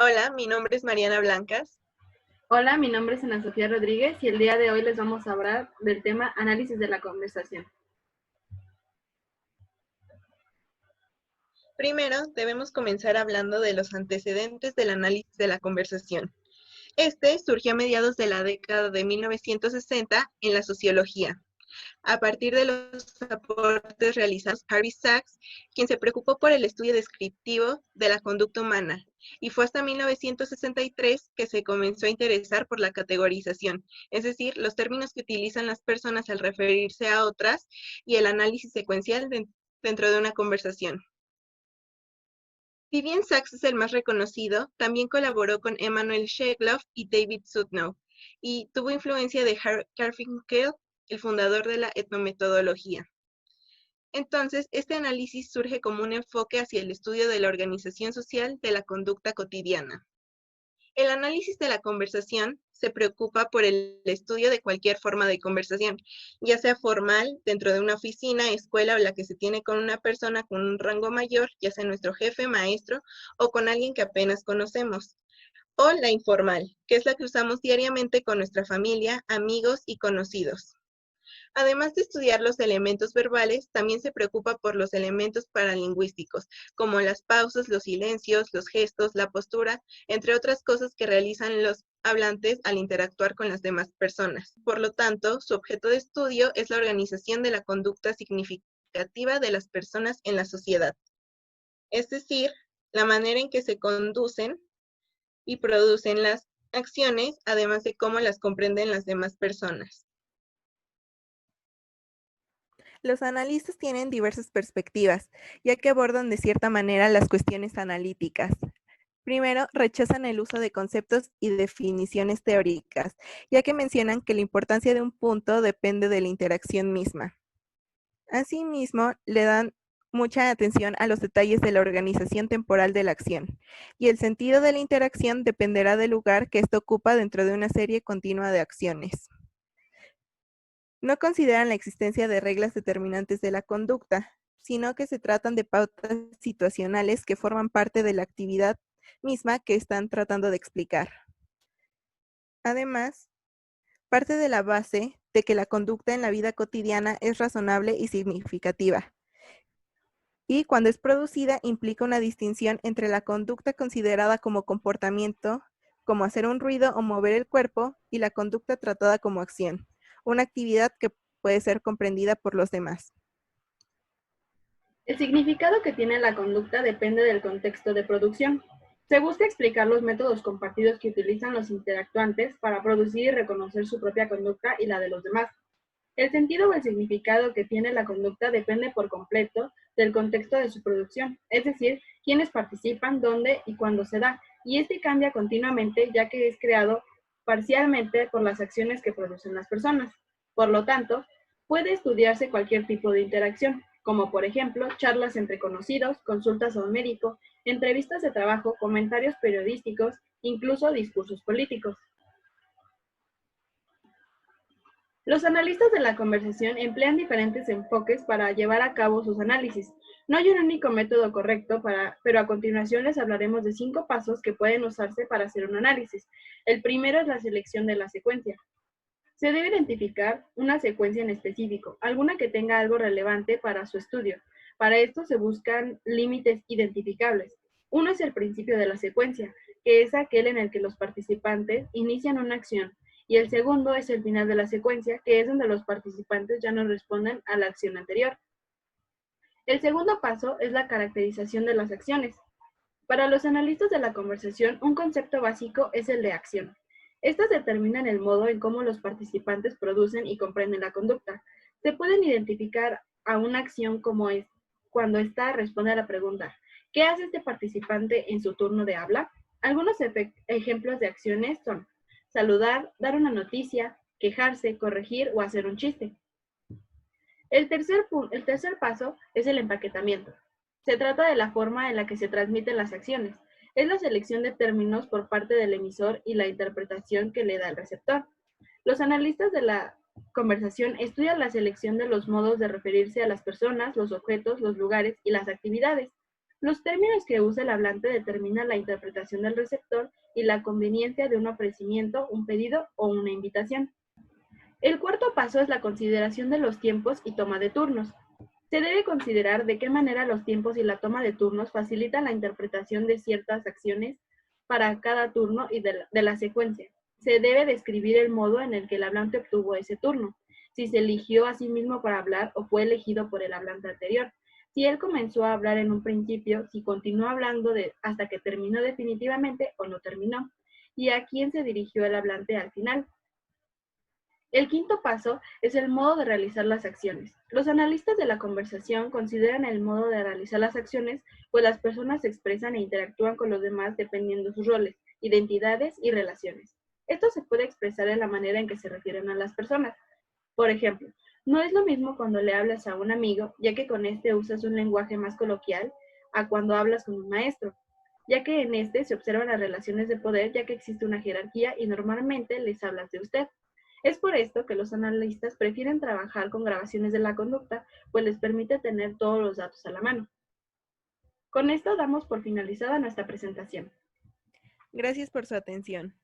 Hola, mi nombre es Mariana Blancas. Hola, mi nombre es Ana Sofía Rodríguez y el día de hoy les vamos a hablar del tema análisis de la conversación. Primero, debemos comenzar hablando de los antecedentes del análisis de la conversación. Este surgió a mediados de la década de 1960 en la sociología, a partir de los aportes realizados por Harvey Sachs, quien se preocupó por el estudio descriptivo de la conducta humana, y fue hasta 1963 que se comenzó a interesar por la categorización, es decir, los términos que utilizan las personas al referirse a otras y el análisis secuencial dentro de una conversación. Si bien Sachs es el más reconocido, también colaboró con Emanuel Shekloff y David Sudnow, y tuvo influencia de Garfinkel, el fundador de la etnometodología. Entonces, este análisis surge como un enfoque hacia el estudio de la organización social de la conducta cotidiana. El análisis de la conversación se preocupa por el estudio de cualquier forma de conversación, ya sea formal, dentro de una oficina, escuela o la que se tiene con una persona con un rango mayor, ya sea nuestro jefe, maestro o con alguien que apenas conocemos. O la informal, que es la que usamos diariamente con nuestra familia, amigos y conocidos. Además de estudiar los elementos verbales, también se preocupa por los elementos paralingüísticos, como las pausas, los silencios, los gestos, la postura, entre otras cosas que realizan los hablantes al interactuar con las demás personas. Por lo tanto, su objeto de estudio es la organización de la conducta significativa de las personas en la sociedad, es decir, la manera en que se conducen y producen las acciones, además de cómo las comprenden las demás personas. Los analistas tienen diversas perspectivas, ya que abordan de cierta manera las cuestiones analíticas. Primero, rechazan el uso de conceptos y definiciones teóricas, ya que mencionan que la importancia de un punto depende de la interacción misma. Asimismo, le dan mucha atención a los detalles de la organización temporal de la acción, y el sentido de la interacción dependerá del lugar que ésta ocupa dentro de una serie continua de acciones. No consideran la existencia de reglas determinantes de la conducta, sino que se tratan de pautas situacionales que forman parte de la actividad misma que están tratando de explicar. Además, parte de la base de que la conducta en la vida cotidiana es razonable y significativa, y cuando es producida implica una distinción entre la conducta considerada como comportamiento, como hacer un ruido o mover el cuerpo, y la conducta tratada como acción, una actividad que puede ser comprendida por los demás. El significado que tiene la conducta depende del contexto de producción. Se busca explicar los métodos compartidos que utilizan los interactuantes para producir y reconocer su propia conducta y la de los demás. El sentido o el significado que tiene la conducta depende por completo del contexto de su producción, es decir, quiénes participan, dónde y cuándo se da, y este cambia continuamente ya que es creado parcialmente por las acciones que producen las personas. Por lo tanto, puede estudiarse cualquier tipo de interacción, como por ejemplo charlas entre conocidos, consultas a un médico, entrevistas de trabajo, comentarios periodísticos, incluso discursos políticos. Los analistas de la conversación emplean diferentes enfoques para llevar a cabo sus análisis. No hay un único método correcto, pero a continuación les hablaremos de 5 pasos que pueden usarse para hacer un análisis. El primero es la selección de la secuencia. Se debe identificar una secuencia en específico, alguna que tenga algo relevante para su estudio. Para esto se buscan límites identificables. Uno es el principio de la secuencia, que es aquel en el que los participantes inician una acción, y el segundo es el final de la secuencia, que es donde los participantes ya no responden a la acción anterior. El segundo paso es la caracterización de las acciones. Para los analistas de la conversación, un concepto básico es el de acción. Estas determinan el modo en cómo los participantes producen y comprenden la conducta. Se pueden identificar a una acción como es cuando ésta responde a la pregunta, ¿qué hace este participante en su turno de habla? Algunos ejemplos de acciones son saludar, dar una noticia, quejarse, corregir o hacer un chiste. El tercer paso es el empaquetamiento. Se trata de la forma en la que se transmiten las acciones. Es la selección de términos por parte del emisor y la interpretación que le da el receptor. Los analistas de la conversación estudian la selección de los modos de referirse a las personas, los objetos, los lugares y las actividades. Los términos que usa el hablante determinan la interpretación del receptor y la conveniencia de un ofrecimiento, un pedido o una invitación. El cuarto paso es la consideración de los tiempos y toma de turnos. Se debe considerar de qué manera los tiempos y la toma de turnos facilitan la interpretación de ciertas acciones para cada turno y de la secuencia. Se debe describir el modo en el que el hablante obtuvo ese turno, si se eligió a sí mismo para hablar o fue elegido por el hablante anterior, si él comenzó a hablar en un principio, si continuó hablando hasta que terminó definitivamente o no terminó, y a quién se dirigió el hablante al final. El quinto paso es el modo de realizar las acciones. Los analistas de la conversación consideran el modo de realizar las acciones, pues las personas se expresan e interactúan con los demás dependiendo de sus roles, identidades y relaciones. Esto se puede expresar en la manera en que se refieren a las personas. Por ejemplo, no es lo mismo cuando le hablas a un amigo, ya que con este usas un lenguaje más coloquial, a cuando hablas con un maestro, ya que en este se observan las relaciones de poder, ya que existe una jerarquía y normalmente les hablas de usted. Es por esto que los analistas prefieren trabajar con grabaciones de la conducta, pues les permite tener todos los datos a la mano. Con esto damos por finalizada nuestra presentación. Gracias por su atención.